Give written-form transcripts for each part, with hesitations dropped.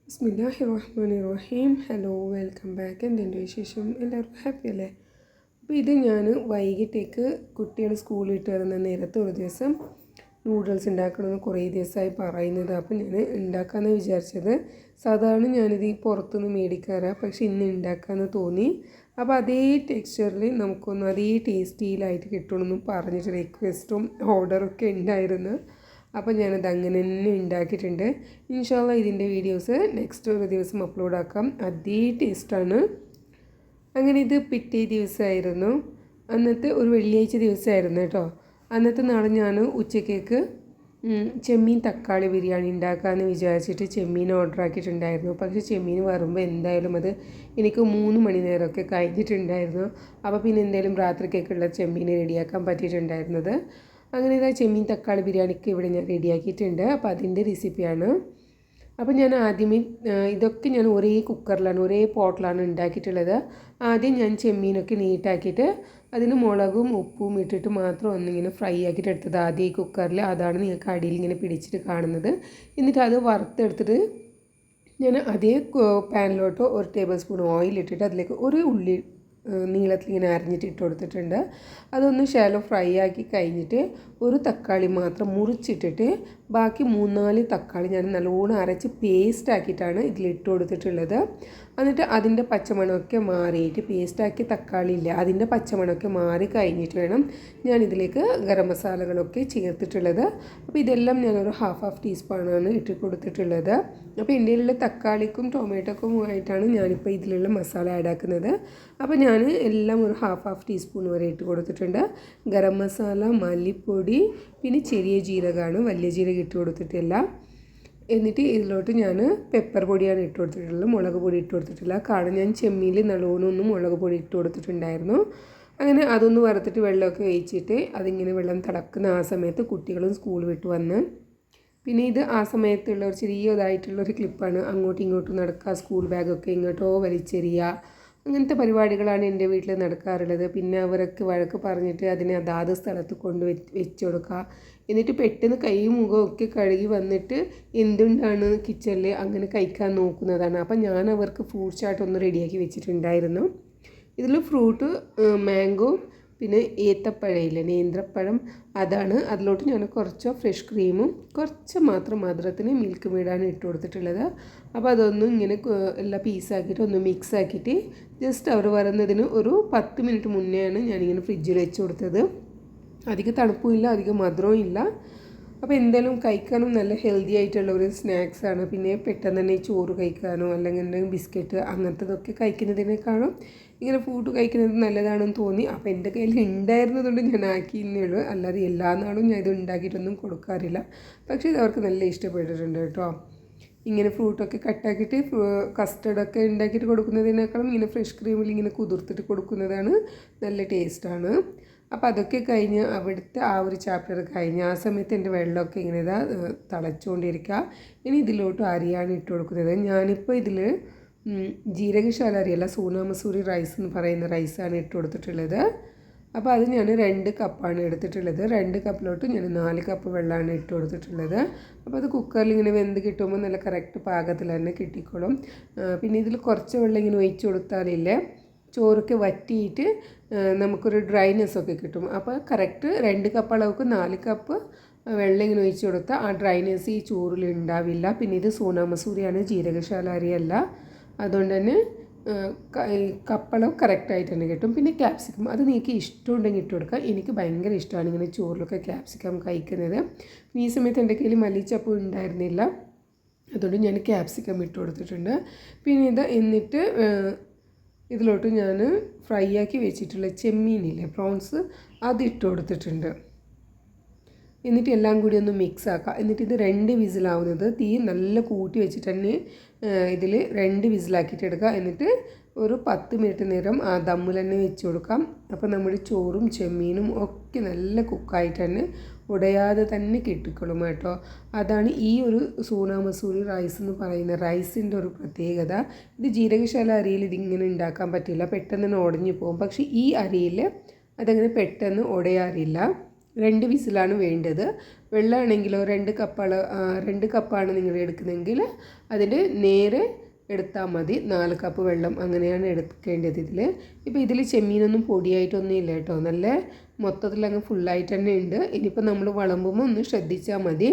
ബിസ്മില്ലാഹിർ റഹ്മാനിർ റഹീം. Hello, welcome back. എന്തുണ്ട് വിശേഷം? എല്ലാവർക്കും ഹാപ്പി അല്ലേ? അപ്പോൾ ഇത് ഞാൻ വൈകിട്ടേക്ക് കുട്ടികൾ സ്കൂളിൽ വിട്ട് വരുന്ന നേരത്തെ ഒരു ദിവസം നൂഡിൽസ് ഉണ്ടാക്കണമെന്ന് കുറേ ദിവസമായി പറയുന്നത്. അപ്പോൾ ഞാൻ ഉണ്ടാക്കാമെന്ന് വിചാരിച്ചത്. സാധാരണ ഞാനിത് ഈ പുറത്തുനിന്ന് മേടിക്കാറാണ്, പക്ഷേ ഇന്ന് ഉണ്ടാക്കാമെന്ന് തോന്നി. അപ്പോൾ അതേ ടെക്സ്ചറിൽ നമുക്കൊന്ന് അതേ ടേസ്റ്റിയിലായിട്ട് കിട്ടണമെന്നും പറഞ്ഞിട്ട് റിക്വസ്റ്റും ഓർഡറൊക്കെ ഉണ്ടായിരുന്നു. അപ്പോൾ ഞാനത് അങ്ങനെ തന്നെ ഉണ്ടാക്കിയിട്ടുണ്ട്. ഇൻഷാ അല്ലാഹ് ഇതിൻ്റെ വീഡിയോസ് നെക്സ്റ്റ് ഒരു ദിവസം അപ്ലോഡ് ആക്കാം. അതേ ടേസ്റ്റാണ്. അങ്ങനെ ഇത് പിറ്റേ ദിവസമായിരുന്നു, അന്നത്തെ ഒരു വെള്ളിയാഴ്ച ദിവസമായിരുന്നു കേട്ടോ. അന്നത്തെ നാളെ ഞാൻ ഉച്ചക്കേക്ക് ചെമ്മീൻ തക്കാളി ബിരിയാണി ഉണ്ടാക്കാമെന്ന് വിചാരിച്ചിട്ട് ചെമ്മീൻ ഓർഡർ ആക്കിയിട്ടുണ്ടായിരുന്നു. പക്ഷേ ചെമ്മീൻ വരുമ്പോൾ എന്തായാലും അത് എനിക്ക് 3 മണി നേരമൊക്കെ കഴിഞ്ഞിട്ടുണ്ടായിരുന്നു. അപ്പോൾ പിന്നെ എന്തായാലും രാത്രിക്കേക്കുള്ള ചെമ്മീൻ റെഡിയാക്കാൻ പറ്റിയിട്ടുണ്ടായിരുന്നത്. അങ്ങനെ ഇതാ ചെമ്മീൻ തക്കാളി ബിരിയാണിക്ക് ഇവിടെ ഞാൻ റെഡിയാക്കിയിട്ടുണ്ട്. അപ്പോൾ അതിൻ്റെ റെസിപ്പിയാണ്. അപ്പോൾ ഞാൻ ആദ്യമേ ഇതൊക്കെ ഞാൻ ഒരേ കുക്കറിലാണ്, ഒരേ പോട്ടിലാണ് ഉണ്ടാക്കിയിട്ടുള്ളത്. ആദ്യം ഞാൻ ചെമ്മീനൊക്കെ നീട്ടാക്കിയിട്ട് അതിന് മുളകും ഉപ്പും ഇട്ടിട്ട് മാത്രം ഒന്നിങ്ങനെ ഫ്രൈ ആക്കിയിട്ട് എടുത്തത് ആദ്യം ഈ കുക്കറിൽ. അതാണ് നിങ്ങൾക്ക് അടിയിൽ ഇങ്ങനെ പിടിച്ചിട്ട് കാണുന്നത്. എന്നിട്ട് അത് വറുത്തെടുത്തിട്ട് ഞാൻ അതേ പാനിലോട്ട് 1 ടേബിൾ സ്പൂൺ ഓയിൽ ഇട്ടിട്ട് അതിലേക്ക് ഒരു ഉള്ളി നീളത്തിൽ ഇങ്ങനെ അരിഞ്ഞിട്ട് ഇട്ട് കൊടുത്തിട്ടുണ്ട്. അതൊന്ന് ഷാലോ ഫ്രൈ ആക്കി കഴിഞ്ഞിട്ട് ഒരു തക്കാളി മാത്രം മുറിച്ചിട്ടിട്ട് ബാക്കി 3-4 തക്കാളി ഞാൻ നല്ലോണം അരച്ച് പേസ്റ്റ് ആക്കിയിട്ടാണ് ഇതിലിട്ട് കൊടുത്തിട്ടുള്ളത്. എന്നിട്ട് അതിൻ്റെ പച്ചമണമൊക്കെ മാറിയിട്ട് പേസ്റ്റാക്കി തക്കാളി ഇല്ല, അതിൻ്റെ പച്ചമണമൊക്കെ മാറി കഴിഞ്ഞിട്ട് വേണം ഞാൻ ഇതിലേക്ക് ഗരം മസാലകളൊക്കെ ചേർത്തിട്ടുള്ളത്. അപ്പോൾ ഇതെല്ലാം ഞാനൊരു ഹാഫ് ടീസ്പൂണാണ് ഇട്ട് കൊടുത്തിട്ടുള്ളത്. അപ്പോൾ ഇന്ത്യയിലുള്ള തക്കാളിക്കും ടൊമാറ്റോക്കും ആയിട്ടാണ് ഞാനിപ്പോൾ ഇതിലുള്ള മസാല ആഡ് ആക്കുന്നത്. അപ്പോൾ ഞാൻ എല്ലാം ഒരു ഹാഫ് ടീസ്പൂൺ വരെ ഇട്ട് കൊടുത്തിട്ടുണ്ട്. ഗരം മസാല, മല്ലിപ്പൊടി, പിന്നെ ചെറിയ ജീരകമാണ്, വലിയ ജീരകം ഇട്ട് കൊടുത്തിട്ടില്ല. എന്നിട്ട് ഇതിലോട്ട് ഞാൻ പെപ്പർ പൊടിയാണ് ഇട്ട് കൊടുത്തിട്ടുള്ളത്, മുളക് പൊടി ഇട്ട് കൊടുത്തിട്ടില്ല. കാരണം ഞാൻ ചെമ്മീനിൽ നല്ലോണം മുളക് പൊടി ഇട്ട് കൊടുത്തിട്ടുണ്ടായിരുന്നു. അങ്ങനെ അതൊന്ന് വറുത്തിട്ട് വെള്ളമൊക്കെ ഒഴിച്ചിട്ട് അതിങ്ങനെ വെള്ളം തിളക്കുന്ന ആ സമയത്ത് കുട്ടികളും സ്കൂൾ വിട്ട് വന്ന്, പിന്നെ ഇത് ആ സമയത്തുള്ള ഒരു ചെറിയതായിട്ടുള്ളൊരു ക്ലിപ്പാണ്. അങ്ങോട്ടും ഇങ്ങോട്ടും നടക്കുക, സ്കൂൾ ബാഗൊക്കെ ഇങ്ങോട്ടോ വലിച്ചെറിയുക, അങ്ങനത്തെ പരിപാടികളാണ് എൻ്റെ വീട്ടിൽ നടക്കാറുള്ളത്. പിന്നെ അവരൊക്കെ വഴക്ക് പറഞ്ഞിട്ട് അതിനെ അതാത് സ്ഥലത്ത് കൊണ്ട് വെച്ച് കൊടുക്കുക. എന്നിട്ട് പെട്ടെന്ന് കൈയും മുഖമൊക്കെ കഴുകി വന്നിട്ട് എന്തുകൊണ്ടാണ് കിച്ചണിൽ അങ്ങനെ കഴിക്കാൻ നോക്കുന്നതാണ്. അപ്പം ഞാൻ അവർക്ക് ഫ്രൂട്ട് ചാട്ട് ഒന്ന് റെഡിയാക്കി വെച്ചിട്ടുണ്ടായിരുന്നു. ഇതിൽ ഫ്രൂട്ട് മാംഗോ, പിന്നെ ഏത്തപ്പഴയില്ല, നേന്ത്രപ്പഴം, അതാണ്. അതിലോട്ട് ഞാൻ കുറച്ച് ഫ്രഷ് ക്രീമും കുറച്ച് മാത്രം മധുരത്തിന് മിൽക്ക് മെയ്ഡാണ് ഇട്ട് കൊടുത്തിട്ടുള്ളത്. അപ്പോൾ അതൊന്നും ഇങ്ങനെ എല്ലാ പീസാക്കിയിട്ട് ഒന്ന് മിക്സ് ആക്കിയിട്ട് ജസ്റ്റ് അവർ വരുന്നതിന് ഒരു 10 മിനിറ്റ് മുന്നെയാണ് ഞാനിങ്ങനെ ഫ്രിഡ്ജിൽ വെച്ച് കൊടുത്തത്. അധികം തണുപ്പും ഇല്ല, അധികം മധുരവും ഇല്ല. അപ്പോൾ എന്തായാലും കഴിക്കാനും നല്ല ഹെൽത്തി ആയിട്ടുള്ള ഒരു സ്നാക്സാണ്. പിന്നെ പെട്ടെന്ന് തന്നെ ചോറ് കഴിക്കാനോ അല്ലെങ്കിൽ ബിസ്ക്കറ്റ് അങ്ങനത്തതൊക്കെ കഴിക്കുന്നതിനേക്കാളും ഇങ്ങനെ ഫ്രൂട്ട് കഴിക്കുന്നത് നല്ലതാണെന്ന് തോന്നി. അപ്പോൾ എൻ്റെ കയ്യിൽ ഉണ്ടായിരുന്നതുകൊണ്ട് ഞാൻ ആക്കിയെന്നേ ഉള്ളൂ, അല്ലാതെ എല്ലാ നാളും ഞാൻ ഇത് ഉണ്ടാക്കിയിട്ടൊന്നും കൊടുക്കാറില്ല. പക്ഷേ ഇത് അവർക്ക് നല്ല ഇഷ്ടപ്പെട്ടിട്ടുണ്ട് കേട്ടോ. ഇങ്ങനെ ഫ്രൂട്ടൊക്കെ കട്ടാക്കിയിട്ട് കസ്റ്റർഡൊക്കെ ഉണ്ടാക്കിയിട്ട് കൊടുക്കുന്നതിനേക്കാളും ഇങ്ങനെ ഫ്രഷ് ക്രീമിൽ ഇങ്ങനെ കുതിർത്തിട്ട് കൊടുക്കുന്നതാണ് നല്ല ടേസ്റ്റാണ്. അപ്പോൾ അതൊക്കെ കഴിഞ്ഞ് അവിടുത്തെ ആ ഒരു ചാപ്റ്റർ കഴിഞ്ഞ് ആ സമയത്ത് എൻ്റെ വെള്ളമൊക്കെ ഇങ്ങനെ തിളച്ചുകൊണ്ടിരിക്കുക. ഇനി ഇതിലോട്ട് അരിയാണ് ഇട്ട് കൊടുക്കുന്നത്. ഞാനിപ്പോൾ ഇതിൽ ജീരകശാല അരിയല്ല, സോനാ മസൂരി റൈസ് എന്ന് പറയുന്ന റൈസാണ് ഇട്ട് കൊടുത്തിട്ടുള്ളത്. അപ്പോൾ അത് ഞാൻ 2 കപ്പാണ് എടുത്തിട്ടുള്ളത്. 2 കപ്പിലോട്ട് ഞാൻ 4 കപ്പ് വെള്ളമാണ് ഇട്ട് കൊടുത്തിട്ടുള്ളത്. അപ്പോൾ അത് കുക്കറിൽ ഇങ്ങനെ വെന്ത് കിട്ടുമ്പോൾ നല്ല കറക്റ്റ് പാകത്തിൽ തന്നെ കിട്ടിക്കോളും. പിന്നെ ഇതിൽ കുറച്ച് വെള്ളം ഇങ്ങനെ ഒഴിച്ച് കൊടുത്താലില്ലേ ചോറൊക്കെ വറ്റിയിട്ട് നമുക്കൊരു ഡ്രൈനെസ്സൊക്കെ കിട്ടും. അപ്പോൾ കറക്റ്റ് 2 കപ്പ് അളവുക്ക് 4 കപ്പ് വെള്ളം ഇങ്ങനെ ഒഴിച്ച് കൊടുത്താൽ ആ ഡ്രൈനെസ് ഈ ചോറിൽ ഉണ്ടാവില്ല. പിന്നെ ഇത് സോനാ മസൂരിയാണ്, ജീരകശാല അരിയല്ല. അതുകൊണ്ട് തന്നെ കപ്പളം കറക്റ്റായിട്ട് തന്നെ കിട്ടും. പിന്നെ ക്യാപ്സിക്കം, അത് നിങ്ങൾക്ക് ഇഷ്ടമുണ്ടെങ്കിൽ ഇട്ട് കൊടുക്കുക. എനിക്ക് ഭയങ്കര ഇഷ്ടമാണ് ഇങ്ങനെ ചോറിലൊക്കെ ക്യാപ്സിക്കം കഴിക്കുന്നത്. ഈ സമയത്ത് എൻ്റെ കയ്യിൽ മല്ലിച്ചപ്പ് ഉണ്ടായിരുന്നില്ല, അതുകൊണ്ട് ഞാൻ ക്യാപ്സിക്കം ഇട്ട് കൊടുത്തിട്ടുണ്ട്. പിന്നെ ഇത് എന്നിട്ട് ഇതിലോട്ട് ഞാൻ ഫ്രൈ ആക്കി വെച്ചിട്ടുള്ള ചെമ്മീനില്ലേ, പ്രോൺസ്, അത് ഇട്ട് കൊടുത്തിട്ടുണ്ട്. എന്നിട്ട് എല്ലാം കൂടി ഒന്ന് മിക്സ് ആക്കുക. എന്നിട്ട് ഇത് 2 വിസിലാവുന്നത് തീ നല്ല കൂട്ടി വെച്ചിട്ട് തന്നെ ഇതിൽ 2 വിസിലാക്കിയിട്ട് എടുക്കുക. എന്നിട്ട് ഒരു 10 മിനിറ്റ് നേരം ആ ദമ്മിൽ തന്നെ വെച്ച് കൊടുക്കാം. അപ്പോൾ നമ്മുടെ ചോറും ചെമ്മീനും ഒക്കെ നല്ല കുക്കായിട്ട് തന്നെ ഉടയാതെ തന്നെ കിട്ടിക്കൊള്ളും കേട്ടോ. അതാണ് ഈ ഒരു സോനാ മസൂരി റൈസ് എന്ന് പറയുന്ന റൈസിൻ്റെ ഒരു പ്രത്യേകത. ഇത് ജീരകശാല അരിയിൽ ഇതിങ്ങനെ ഉണ്ടാക്കാൻ പറ്റില്ല, പെട്ടെന്ന് തന്നെ ഉടഞ്ഞു പോകും. പക്ഷേ ഈ അരിയിൽ അതങ്ങനെ പെട്ടെന്ന് ഉടയാറില്ല. 2 വിസിലാണ് വേണ്ടത്. വെള്ളമാണെങ്കിലോ 2 കപ്പാണ് നിങ്ങൾ എടുക്കുന്നതെങ്കിൽ അതിൻ്റെ നേരെ എടുത്താൽ മതി. 4 കപ്പ് വെള്ളം അങ്ങനെയാണ് എടുക്കേണ്ടത് ഇതിൽ. ഇപ്പോൾ ഇതിൽ ചെമ്മീനൊന്നും പൊടിയായിട്ടൊന്നും ഇല്ല കേട്ടോ, നല്ല മൊത്തത്തിൽ അങ്ങ് ഫുള്ളായിട്ട് തന്നെ ഉണ്ട്. ഇനിയിപ്പോൾ നമ്മൾ വിളമ്പുമ്പോൾ ഒന്ന് ശ്രദ്ധിച്ചാൽ മതി.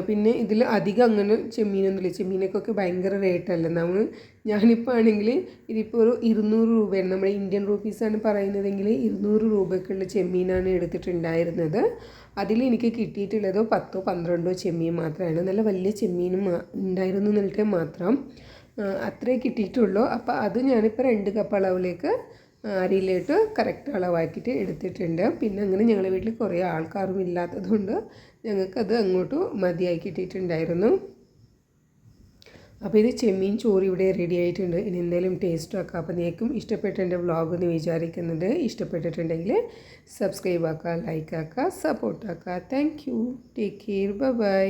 പിന്നെ ഇതിൽ അധികം അങ്ങനെ ചെമ്മീനൊന്നുമില്ല. ചെമ്മീനൊക്കെ ഭയങ്കര റേറ്റല്ലേ. ഞാനിപ്പോൾ ആണെങ്കിൽ ഇതിപ്പോൾ ഒരു 200 രൂപയാണ്, നമ്മുടെ ഇന്ത്യൻ റുപ്പീസാണ് പറയുന്നതെങ്കിൽ 200 രൂപയ്ക്കുള്ള ചെമ്മീനാണ് എടുത്തിട്ടുണ്ടായിരുന്നത്. അതിൽ എനിക്ക് കിട്ടിയിട്ടുള്ളതോ 10 12 ചെമ്മീൻ മാത്രമാണ്. നല്ല വലിയ ചെമ്മീനും ഉണ്ടായിരുന്നു എന്നിട്ട് മാത്രം അത്രേ കിട്ടിയിട്ടുള്ളൂ. അപ്പോൾ അത് ഞാനിപ്പോൾ 2 കപ്പ് അളവിലേക്ക് അരിയിലിട്ട് കറക്റ്റ് അളവാക്കിയിട്ട് എടുത്തിട്ടുണ്ട്. പിന്നെ അങ്ങനെ ഞങ്ങളുടെ വീട്ടിൽ കുറേ ആൾക്കാരും ഇല്ലാത്തതുകൊണ്ട് ഞങ്ങൾക്കത് അങ്ങോട്ട് മതിയായി കിട്ടിയിട്ടുണ്ടായിരുന്നു. അപ്പോൾ ഇത് ചെമ്മീൻ ചോറ് ഇവിടെ റെഡി ആയിട്ടുണ്ട്. ഇനി എന്തെങ്കിലും ടേസ്റ്റ് ആക്കാം. അപ്പോൾ നിങ്ങൾക്കും ഇഷ്ടപ്പെട്ട എൻ്റെ വ്ളോഗ് എന്ന് വിചാരിക്കുന്നത്. ഇഷ്ടപ്പെട്ടിട്ടുണ്ടെങ്കിൽ സബ്സ്ക്രൈബ് ആക്കുക, ലൈക്ക് ആക്കുക, സപ്പോർട്ട് ആക്കുക. Thank you. Take care. By.